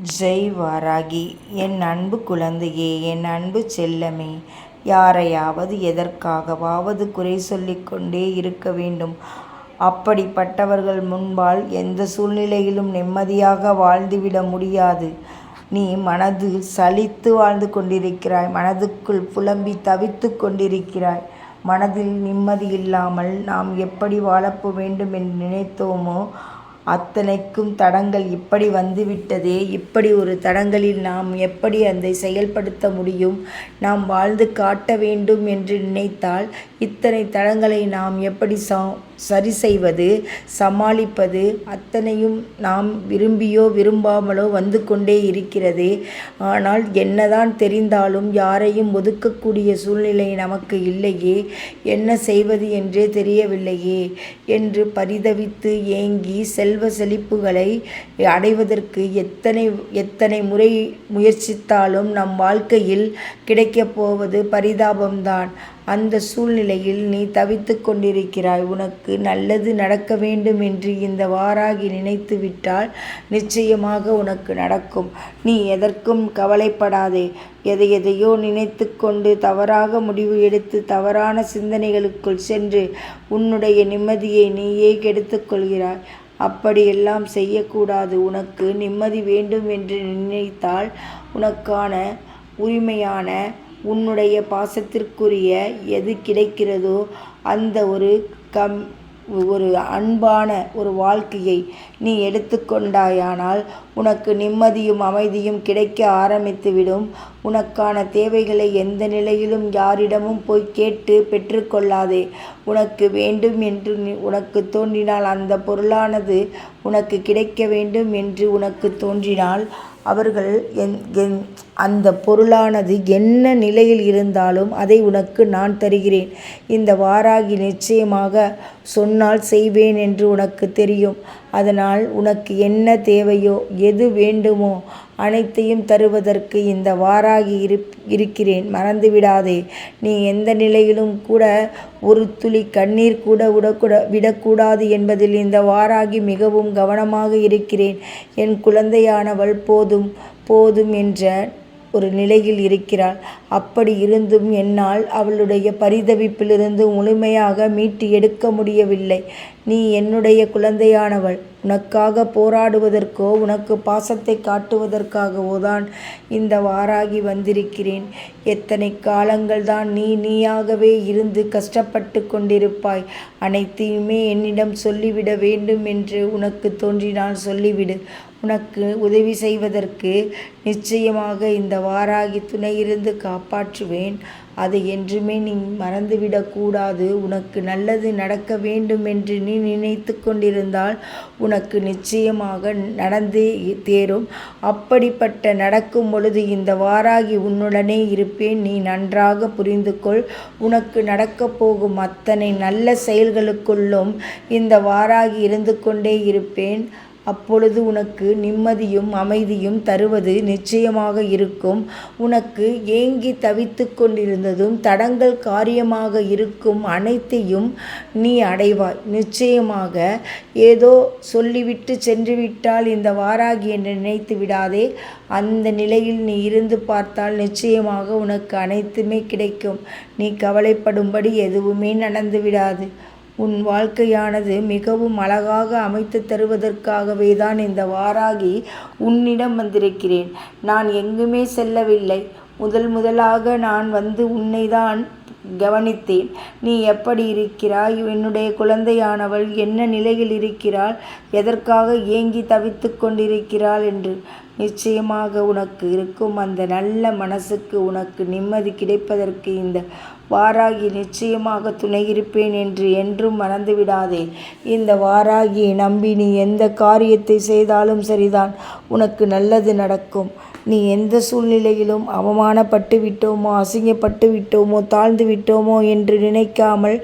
ஜெய் வாராகி. என் அன்பு குழந்தையே, என் அன்பு செல்லமே, யாரையாவது எதற்காகவாவது குறை சொல்லிக் கொண்டே இருக்க வேண்டும். அப்படிப்பட்டவர்கள் முன்பால் எந்த சூழ்நிலையிலும் நிம்மதியாக வாழ்ந்துவிட முடியாது. நீ மனது சலித்து வாழ்ந்து கொண்டிருக்கிறாய். மனதுக்குள் புலம்பி தவித்து கொண்டிருக்கிறாய். மனதில் நிம்மதி இல்லாமல் நாம் எப்படி வாழப்போ வேண்டும் என்று நினைத்தோமோ அத்தனைக்கும் தடங்கள் இப்படி வந்துவிட்டதே. இப்படி ஒரு தடங்களில் நாம் எப்படி அதை செயல்படுத்த முடியும்? நாம் வாழ்ந்து காட்ட வேண்டும் என்று நினைத்தால் இத்தனை தடங்களை நாம் எப்படி சரி செய்வது, சமாளிப்பது? அத்தனையும் நாம் விரும்பியோ விரும்பாமலோ வந்து கொண்டே இருக்கிறதே. ஆனால் என்னதான் தெரிந்தாலும் யாரையும் ஒதுக்கக்கூடிய சூழ்நிலை நமக்கு இல்லையே, என்ன செய்வது என்றே தெரியவில்லையே என்று பரிதவித்து ஏங்கி செல்வ செழிப்புகளை அடைவதற்கு எத்தனை முறை முயற்சித்தாலும் நம் வாழ்க்கையில் கிடைக்கப் போவது பரிதாபம்தான். அந்த சூழ்நிலையில் நீ தவித்து கொண்டிருக்கிறாய். உனக்கு நல்லது நடக்க வேண்டும் என்று இந்த வாராகி நினைத்து விட்டால் நிச்சயமாக உனக்கு நடக்கும். நீ எதற்கும் கவலைப்படாதே. எதையோ நினைத்து கொண்டு தவறாக முடிவு எடுத்து தவறான சிந்தனைகளுக்குள் சென்று உன்னுடைய நிம்மதியை நீயே கெடுத்து கொள்கிறாய். அப்படியெல்லாம் செய்யக்கூடாது. உனக்கு நிம்மதி வேண்டும் என்று நினைத்தால் உனக்கான உரிமையான உன்னுடைய பாசத்திற்குரிய எது கிடைக்கிறதோ அந்த ஒரு அன்பான ஒரு வாழ்க்கையை நீ எடுத்துக்கொண்டாயானால் உனக்கு நிம்மதியும் அமைதியும் கிடைக்க ஆரம்பித்துவிடும். உனக்கான தேவைகளை எந்த நிலையிலும் யாரிடமும் போய் கேட்டு பெற்றுக்கொள்ளாதே. உனக்கு வேண்டும் என்று உனக்கு தோன்றினால், அந்த பொருளானது உனக்கு கிடைக்க வேண்டும் என்று உனக்கு தோன்றினால், அவர்கள் அந்த பொருளானது என்ன நிலையில் இருந்தாலும் அதை உனக்கு நான் தருகிறேன். இந்த வாராகி நிச்சயமாக சொன்னால் செய்வேன் என்று உனக்கு தெரியும். அதனால் உனக்கு என்ன தேவையோ எது வேண்டுமோ அனைத்தையும் தருவதற்கு இந்த வாராகி இருக்கிறேன். மறந்துவிடாதே. நீ எந்த நிலையிலும் கூட ஒரு துளி கண்ணீர் கூட விடக்கூடாது என்பதில் இந்த வாராகி மிகவும் கவனமாக இருக்கிறேன். என் குழந்தையானவள் போதும் என்ற ஒரு நிலையில் இருக்கிறாள். அப்படி இருந்தும் என்னால் அவளுடைய பரிதவிப்பிலிருந்து முழுமையாக மீட்டு எடுக்க முடியவில்லை. நீ என்னுடைய குழந்தையானவள். உனக்காக போராடுவதற்கோ உனக்கு பாசத்தை காட்டுவதற்காகவோ தான் இந்த வாராகி வந்திருக்கிறேன். எத்தனை காலங்கள் தான் நீயாகவே இருந்து கஷ்டப்பட்டு கொண்டிருப்பாய். அனைத்தையுமே என்னிடம் சொல்லிவிட வேண்டும் என்று உனக்கு தோன்றினால் சொல்லிவிடு. உனக்கு உதவி செய்வதற்கு நிச்சயமாக இந்த வாராகி துணையிருந்து காப்பாற்றுவேன். அதை என்றுமே நீ மறந்துவிடக்கூடாது. உனக்கு நல்லது நடக்க வேண்டும் என்று நீ நினைத்து கொண்டிருந்தால் உனக்கு நிச்சயமாக நடந்தே தேரும். அப்படிப்பட்ட நடக்கும் பொழுது இந்த வாராகி உன்னுடனே இருப்பேன். நீ நன்றாக புரிந்து கொள். உனக்கு நடக்கப் போகும் அத்தனை நல்ல செயல்களுக்குள்ளும் இந்த வாராகி இருந்து கொண்டே இருப்பேன். அப்பொழுது உனக்கு நிம்மதியும் அமைதியும் தருவது நிச்சயமாக இருக்கும். உனக்கு ஏங்கி தவித்து கொண்டிருந்ததும் தடங்கள் காரியமாக இருக்கும் அனைத்தையும் நீ அடைவாய். நிச்சயமாக ஏதோ சொல்லிவிட்டு சென்றுவிட்டால் இந்த வாராகி என்று நினைத்து விடாதே. அந்த நிலையில் நீ இருந்து பார்த்தால் நிச்சயமாக உனக்கு அனைத்துமே கிடைக்கும். நீ கவலைப்படும்படி எதுவுமே நடந்து விடாது. உன் வாழ்க்கையானது மிகவும் அழகாக அமைத்து தருவதற்காகவே தான் இந்த வாராகி உன்னிடம் வந்திருக்கிறேன். நான் எங்குமே செல்லவில்லை. முதலாக நான் வந்து உன்னை தான் கவனித்தேன். நீ எப்படி இருக்கிறாய்? என்னுடைய குழந்தையானவள் என்ன நிலையில் இருக்கிறாள்? எதற்காக ஏங்கி தவித்து கொண்டிருக்கிறாள் என்று நிச்சயமாக உனக்கு இருக்கும் அந்த நல்ல மனசுக்கு உனக்கு நிம்மதி கிடைப்பதற்கு இந்த வாராகி நிச்சயமாக துணையிருப்பேன் என்று என்றும் மறந்துவிடாதே. இந்த வாராகியை நம்பி நீ எந்த காரியத்தை செய்தாலும் சரிதான், உனக்கு நல்லது நடக்கும். நீ எந்த சூழ்நிலையிலும் அவமானப்பட்டு விட்டோமோ, அசிங்கப்பட்டு விட்டோமோ, தாழ்ந்து விட்டோமோ என்று நினைக்காமல்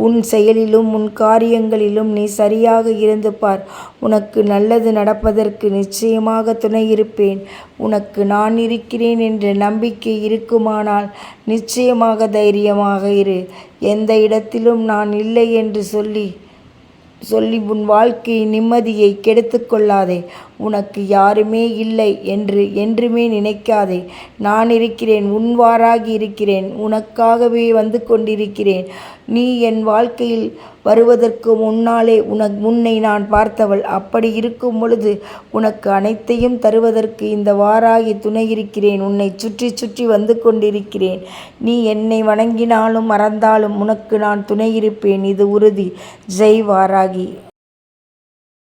உன் செயலிலும் உன் காரியங்களிலும் நீ சரியாக இருந்து பார். உனக்கு நல்லது நடப்பதற்கு நிச்சயமாக துணையிருப்பேன். உனக்கு நான் இருக்கிறேன் என்ற நம்பிக்கை இருக்குமானால் நிச்சயமாக தைரியமாக இரு. எந்த இடத்திலும் நான் இல்லை என்று சொல்லி உன் வாழ்க்கை நிம்மதியை கெடுத்து கொள்ளாதே. உனக்கு யாருமே இல்லை என்று என்றுமே நினைக்காதே. நான் இருக்கிறேன், உன் வாராகி இருக்கிறேன், உனக்காகவே வந்து கொண்டிருக்கிறேன். நீ என் வாழ்க்கையில் வருவதற்கு முன்னாலே உன்னை நான் பார்த்தவள். அப்படி இருக்கும் பொழுது உனக்கு அனைத்தையும் தருவதற்கு இந்த வாராகி துணை இருக்கிறேன். உன்னை சுற்றி சுற்றி வந்து கொண்டிருக்கிறேன். நீ என்னை வணங்கினாலும் மறந்தாலும் உனக்கு நான் துணை இருப்பேன். இது உறுதி. ஜெய் வாராகி.